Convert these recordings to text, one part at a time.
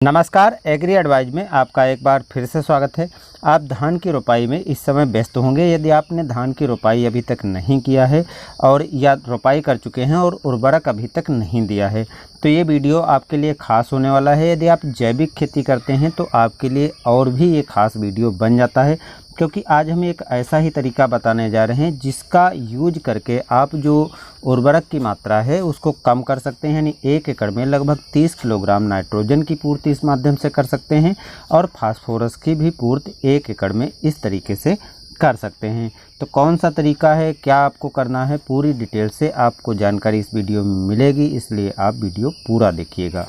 नमस्कार, agree advise में आपका एक बार फिर से स्वागत है। आप धान की रोपाई में इस समय व्यस्त होंगे। यदि आपने धान की रोपाई अभी तक नहीं किया है और या रोपाई कर चुके हैं और उर्वरक अभी तक नहीं दिया है, तो ये वीडियो आपके लिए खास होने वाला है। यदि आप जैविक खेती करते हैं तो आपके लिए और भी ये खास वीडियो बन जाता है, क्योंकि आज हम एक ऐसा ही तरीका बताने जा रहे हैं जिसका यूज करके आप जो उर्वरक की मात्रा है उसको कम कर सकते हैं। यानी 1 एकड़ में लगभग 30 किलोग्राम नाइट्रोजन की पूर्ति इस माध्यम से कर सकते हैं और फास्फोरस की भी पूर्ति 1 एकड़ में इस तरीके से कर सकते हैं। तो कौन सा तरीका है, क्या आपको करना है, पूरी डिटेल से आपको जानकारी इस वीडियो में मिलेगी, इसलिए आप वीडियो पूरा देखिएगा।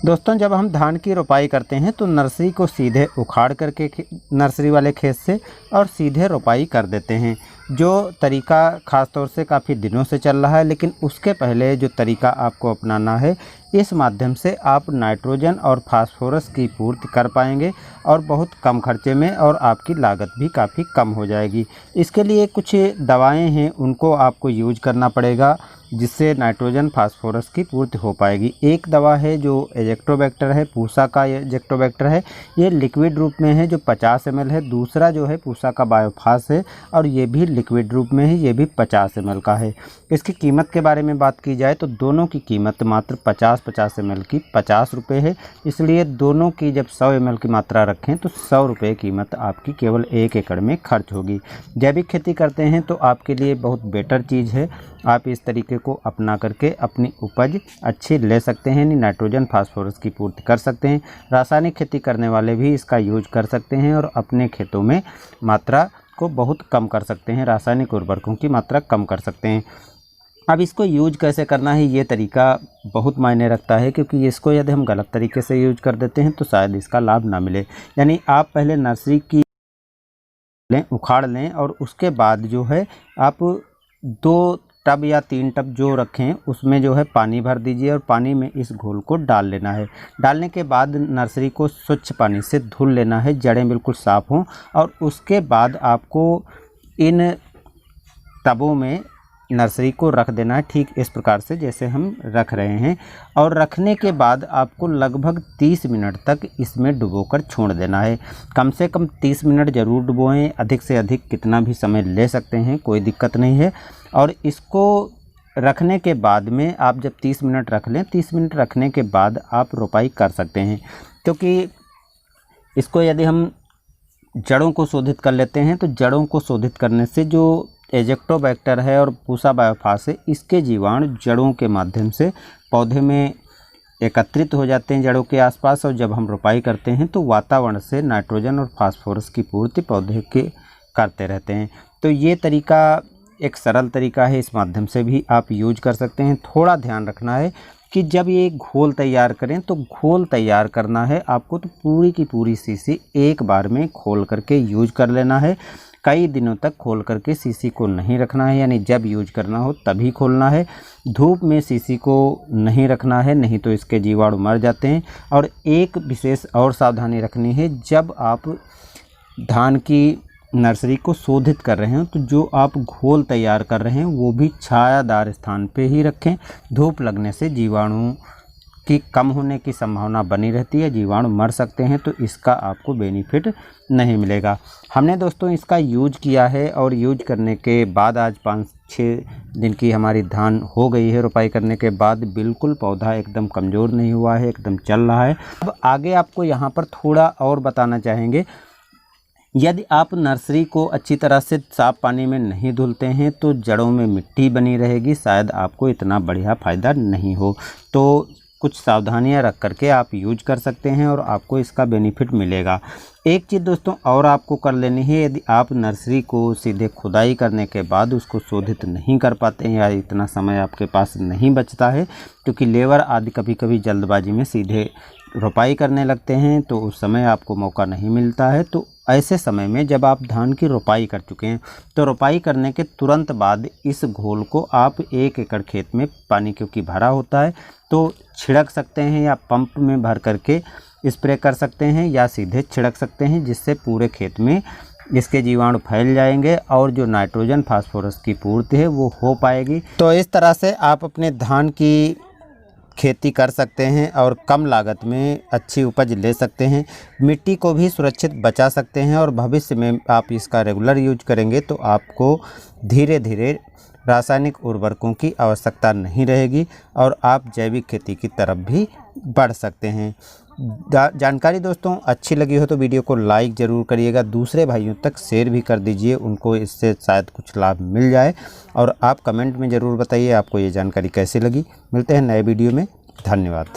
दोस्तों, जब हम धान की रोपाई करते हैं तो नर्सरी को सीधे उखाड़ करके नर्सरी वाले खेत से और सीधे रोपाई कर देते हैं। जो तरीका ख़ास तौर से काफ़ी दिनों से चल रहा है, लेकिन उसके पहले जो तरीका आपको अपनाना है, इस माध्यम से आप नाइट्रोजन और फास्फोरस की पूर्ति कर पाएंगे और बहुत कम खर्चे में, और आपकी लागत भी काफ़ी कम हो जाएगी। इसके लिए कुछ दवाएं हैं, उनको आपको यूज करना पड़ेगा जिससे नाइट्रोजन फास्फोरस की पूर्ति हो पाएगी। एक दवा है जो एजेक्टोबैक्टर है, पूसा का एजेक्टोबैक्टर है, ये लिक्विड रूप में है जो 50 ml है। दूसरा जो है पूसा का बायोफास है और ये भी लिक्विड रूप में है, ये भी 50 ml का है। इसकी कीमत के बारे में बात की जाए तो दोनों की कीमत मात्र 50 ml की 50 रुपये है। इसलिए दोनों की जब 100 ml की मात्रा रखें तो 100 रुपये कीमत आपकी केवल 1 एकड़ में खर्च होगी। जैविक खेती करते हैं तो आपके लिए बहुत बेटर चीज़ है। आप इस तरीके को अपना करके अपनी उपज अच्छी ले सकते हैं, नाइट्रोजन फास्फोरस की पूर्ति कर सकते हैं। रासायनिक खेती करने वाले भी इसका यूज कर सकते हैं और अपने खेतों में मात्रा को बहुत कम कर सकते हैं, रासायनिक उर्वरकों की मात्रा कम कर सकते हैं। अब इसको यूज कैसे करना है, ये तरीका बहुत मायने रखता है, क्योंकि इसको यदि हम गलत तरीके से यूज कर देते हैं तो शायद इसका लाभ ना मिले। यानी आप पहले नर्सरी की उखाड़ लें और उसके बाद जो है आप 2 टब या 3 टब जो रखें उसमें जो है पानी भर दीजिए और पानी में इस घोल को डाल लेना है। डालने के बाद नर्सरी को स्वच्छ पानी से धुल लेना है, जड़ें बिल्कुल साफ़ हों, और उसके बाद आपको इन टबों में नर्सरी को रख देना है, ठीक इस प्रकार से जैसे हम रख रहे हैं। और रखने के बाद आपको लगभग 30 मिनट तक इसमें डुबोकर छोड़ देना है। कम से कम 30 मिनट ज़रूर डुबोएं, अधिक से अधिक कितना भी समय ले सकते हैं, कोई दिक्कत नहीं है। और इसको रखने के बाद में आप जब 30 मिनट रख लें, 30 मिनट रखने के बाद आप रोपाई कर सकते हैं। क्योंकि इसको यदि हम जड़ों को शोधित कर लेते हैं तो जड़ों को शोधित करने से जो एजेक्टोबैक्टर है और पूसा बायोफास है, इसके जीवाणु जड़ों के माध्यम से पौधे में एकत्रित हो जाते हैं जड़ों के आसपास, और जब हम रोपाई करते हैं तो वातावरण से नाइट्रोजन और फास्फोरस की पूर्ति पौधे के करते रहते हैं। तो ये तरीका एक सरल तरीका है, इस माध्यम से भी आप यूज कर सकते हैं। थोड़ा ध्यान रखना है कि जब ये घोल तैयार करें तो घोल तैयार करना है आपको तो पूरी की पूरी शीशी एक बार में खोल करके यूज कर लेना है। कई दिनों तक खोल करके शीशी को नहीं रखना है, यानी जब यूज करना हो तभी खोलना है। धूप में शीशी को नहीं रखना है, नहीं तो इसके जीवाणु मर जाते हैं। और एक विशेष और सावधानी रखनी है, जब आप धान की नर्सरी को शोधित कर रहे हैं तो जो आप घोल तैयार कर रहे हैं वो भी छायादार स्थान पे ही रखें। धूप लगने से जीवाणु की कम होने की संभावना बनी रहती है, जीवाणु मर सकते हैं, तो इसका आपको बेनिफिट नहीं मिलेगा। हमने दोस्तों इसका यूज किया है और यूज करने के बाद आज 5-6 दिन की हमारी धान हो गई है। रोपाई करने के बाद बिल्कुल पौधा एकदम कमज़ोर नहीं हुआ है, एकदम चल रहा है। अब आगे आपको यहाँ पर थोड़ा और बताना चाहेंगे, यदि आप नर्सरी को अच्छी तरह से साफ़ पानी में नहीं धुलते हैं तो जड़ों में मिट्टी बनी रहेगी, शायद आपको इतना बढ़िया फ़ायदा नहीं हो। तो कुछ सावधानियां रख करके आप यूज कर सकते हैं और आपको इसका बेनिफिट मिलेगा। एक चीज़ दोस्तों और आपको कर लेनी है, यदि आप नर्सरी को सीधे खुदाई करने के बाद उसको शोधित नहीं कर पाते हैं या इतना समय आपके पास नहीं बचता है, क्योंकि लेबर आदि कभी कभी जल्दबाजी में सीधे रोपाई करने लगते हैं तो उस समय आपको मौका नहीं मिलता है। तो ऐसे समय में जब आप धान की रोपाई कर चुके हैं तो रोपाई करने के तुरंत बाद इस घोल को आप 1 एकड़ खेत में पानी क्योंकि भरा होता है तो छिड़क सकते हैं, या पंप में भर करके स्प्रे कर सकते हैं, या सीधे छिड़क सकते हैं, जिससे पूरे खेत में इसके जीवाणु फैल जाएंगे और जो नाइट्रोजन फास्फोरस की पूर्ति है वो हो पाएगी। तो इस तरह से आप अपने धान की खेती कर सकते हैं और कम लागत में अच्छी उपज ले सकते हैं। मिट्टी को भी सुरक्षित बचा सकते हैं और भविष्य में आप इसका रेगुलर यूज करेंगे तो आपको धीरे धीरे रासायनिक उर्वरकों की आवश्यकता नहीं रहेगी और आप जैविक खेती की तरफ भी बढ़ सकते हैं। जानकारी दोस्तों अच्छी लगी हो तो वीडियो को लाइक ज़रूर करिएगा, दूसरे भाइयों तक शेयर भी कर दीजिए, उनको इससे शायद कुछ लाभ मिल जाए। और आप कमेंट में ज़रूर बताइए आपको ये जानकारी कैसी लगी। मिलते हैं नए वीडियो में, धन्यवाद।